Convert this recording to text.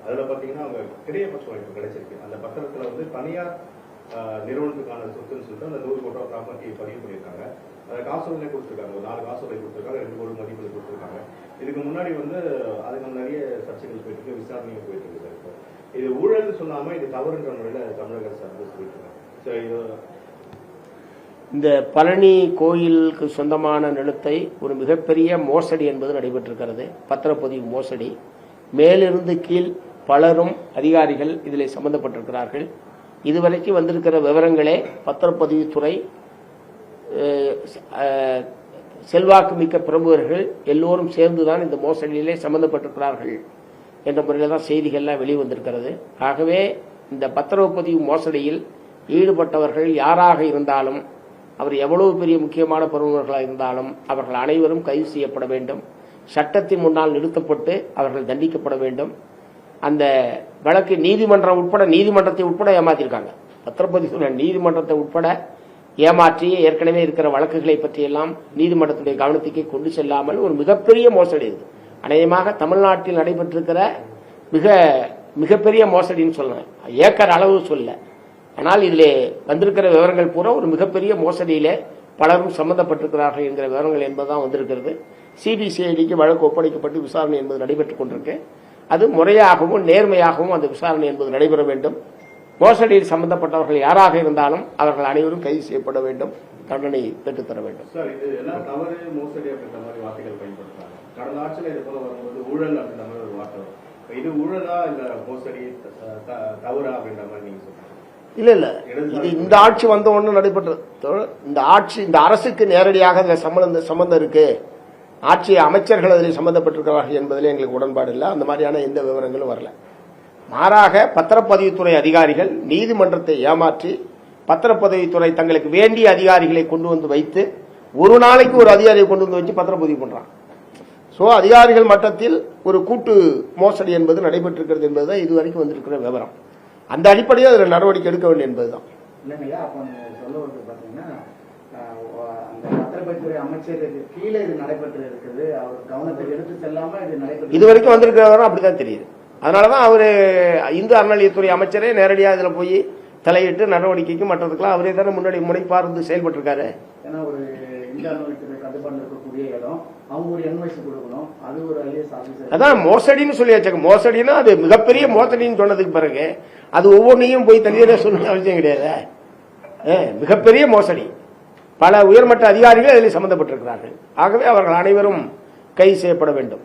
அதுல பாத்தீங்கன்னா அவங்க கிரையப்பட்ச வாய்ப்பு கிடைச்சிருக்கு. அந்த பத்திரத்துல வந்து தனியார் நிறுவனத்துக்கான சொத்துன்னு சொல்லிட்டு அந்த 100 கோடி ப்ராப்பர்ட்டி பதிவு பண்ணியிருக்காங்க. அதை காசோலை கொடுத்துருக்காங்க, ஒரு 4 காசோலை கொடுத்துருக்காங்க, 2 கோடி மதிப்பில் கொடுத்துருக்காங்க. இதுக்கு முன்னாடி வந்து அதுக்கு நிறைய சர்ச்சைகள் போயிட்டு இருக்கு, விசாரணையும் போயிட்டு இருக்கு சார். இப்போ இது ஊழல்னு சொல்லாம இது தவறுன்ற முறையில தமிழக அரசு சொல்லிட்டு இருக்காங்க சார். இது இந்த பழனி கோயிலுக்கு சொந்தமான நிலத்தை ஒரு மிகப்பெரிய மோசடி என்பது நடைபெற்றிருக்கிறது. பத்திரப்பதிவு மோசடி. மேலிருந்து கீழ் பலரும் அதிகாரிகள் இதில் சம்பந்தப்பட்டிருக்கிறார்கள். இதுவரைக்கும் வந்திருக்கிற விவரங்களே பத்திரப்பதிவுத்துறை, செல்வாக்கு மிக்க பிரமுகர்கள் எல்லோரும் சேர்ந்துதான் இந்த மோசடியிலே சம்பந்தப்பட்டிருக்கிறார்கள் என்ற முறையில் தான் செய்திகள்லாம் வெளிவந்திருக்கிறது. ஆகவே இந்த பத்திரப்பதிவு மோசடியில் ஈடுபட்டவர்கள் யாராக இருந்தாலும், அவர் எவ்வளவு பெரிய முக்கியமான பிரமுகர்களாக இருந்தாலும் அவர்கள் அனைவரும் கைது செய்யப்பட வேண்டும். சட்டத்தின் முன்னால் நிறுத்தப்பட்டு அவர்கள் தண்டிக்கப்பட வேண்டும். அந்த வழக்கு நீதிமன்றத்தை உட்பட ஏமாத்திருக்காங்க. பத்திரப்பதிவு நீதிமன்றத்தை உட்பட ஏமாற்றி ஏற்கனவே இருக்கிற வழக்குகளை பற்றியெல்லாம் நீதிமன்றத்துடைய கவனத்துக்கு கொண்டு செல்லாமல் ஒரு மிகப்பெரிய மோசடி இது. அநேகமாக தமிழ்நாட்டில் நடைபெற்றிருக்கிற மிகப்பெரிய மோசடின்னு சொல்லலாம். ஏக்கர் அளவு சொல்ல. ஆனால் இதிலே வந்திருக்கிற விவரங்கள் பூரா ஒரு மிகப்பெரிய மோசடியிலே பலரும் சம்பந்தப்பட்டிருக்கிறார்கள் என்கிற விவரங்கள் என்பதுதான் வந்திருக்கிறது. சிபிசிஐடிக்கு வழக்கு ஒப்படைக்கப்பட்டு விசாரணை என்பது நடைபெற்றுக் கொண்டிருக்கு. அது முறையாகவும் நேர்மையாகவும் அந்த விசாரணை என்பது நடைபெற வேண்டும். மோசடியில் சம்பந்தப்பட்டவர்கள் யாராக இருந்தாலும் அவர்கள் அனைவரும் கைது செய்யப்பட வேண்டும், தண்டனை பெற்றுத்தர வேண்டும். சார், இது எல்லாம் தவறு, மோசடி அப்படின்ற மாதிரி வார்த்தைகள் பயன்படுத்துறாங்க. கடந்த ஆட்சியில் இது போல வரும்போது ஊழல் அப்படின்ற மாதிரி ஒரு வார்த்தை வரும். இது ஊழலா இல்ல மோசடி தவறா அப்படின்ற மாதிரி நீங்க சொல்றீங்க? இல்ல இது இந்த ஆட்சி வந்த உடனே நடைபெற்றது. இந்த அரசுக்கு நேரடியாக சம்பந்தம் இருக்கு, ஆட்சி அமைச்சர்கள் அதில் சம்பந்தப்பட்டிருக்கிறார்கள் என்பதில் எங்களுக்கு உடன்பாடு இல்லை. அந்த மாதிரியான எந்த விவரங்களும் வரல. மாறாக பத்திரப்பதிவுத்துறை அதிகாரிகள் நீதிமன்றத்தை ஏமாற்றி பத்திரப்பதிவுத்துறை தங்களுக்கு வேண்டிய அதிகாரிகளை கொண்டு வந்து வைத்து ஒரு நாளைக்கு ஒரு அதிகாரியை கொண்டு வந்து வச்சு பத்திரப்பதிவு பண்றாங்க. சோ அதிகாரிகள் மட்டத்தில் ஒரு கூட்டு மோசடி என்பது நடைபெற்றிருக்கிறது என்பதுதான் இதுவரைக்கும் வந்திருக்கிற விவரம். அந்த அடிப்படையில் அதில் நடவடிக்கை எடுக்க வேண்டும் என்பதுதான். இல்லைங்களா, அப்போ சொல்ல வந்து பாத்தீங்கன்னா அந்த பத்திரப்பதிவுத்துறை அமைச்சருக்கு கீழே இது நடைபெற்று இருக்குது, அவர் கவனத்தை எடுத்து செல்லாம இது நடைபெற்று இதுவரைக்கும் வந்திருக்கிற விவரம் அப்படிதான் தெரியுது. அதனாலதான் அவரு இந்து அறநிலையத்துறை அமைச்சரே நேரடியாக இதுல போய் தலையிட்டு நடவடிக்கைக்கு மற்றதுக்கெல்லாம் அவரே தானே முன்னாடி முனைப்பார்ந்து செயல்பட்டு இருக்காரு. ஏன்னா ஒரு இந்து அறநிலையத்துறை கட்டுப்பாடு இருக்கக்கூடிய இடம், அவங்க ஒரு என்வைஸ் கொடுக்கணும், அது ஒரு ஐஏஎஸ் ஆபீசர். அதான் மோசடின்னு சொல்லியாச்சு. மோசடினா அது மிகப்பெரிய மோசடின்னு சொன்னதுக்கு பிறகு அது ஒவ்வொன்றையும் போய் தனியாக சொல்ல அவசியம் கிடையாது. மிகப்பெரிய மோசடி. பல உயர்மட்ட அதிகாரிகள் அதில் சம்பந்தப்பட்டிருக்கிறார்கள். ஆகவே அவர்கள் அனைவரும் கைது செய்யப்பட வேண்டும்.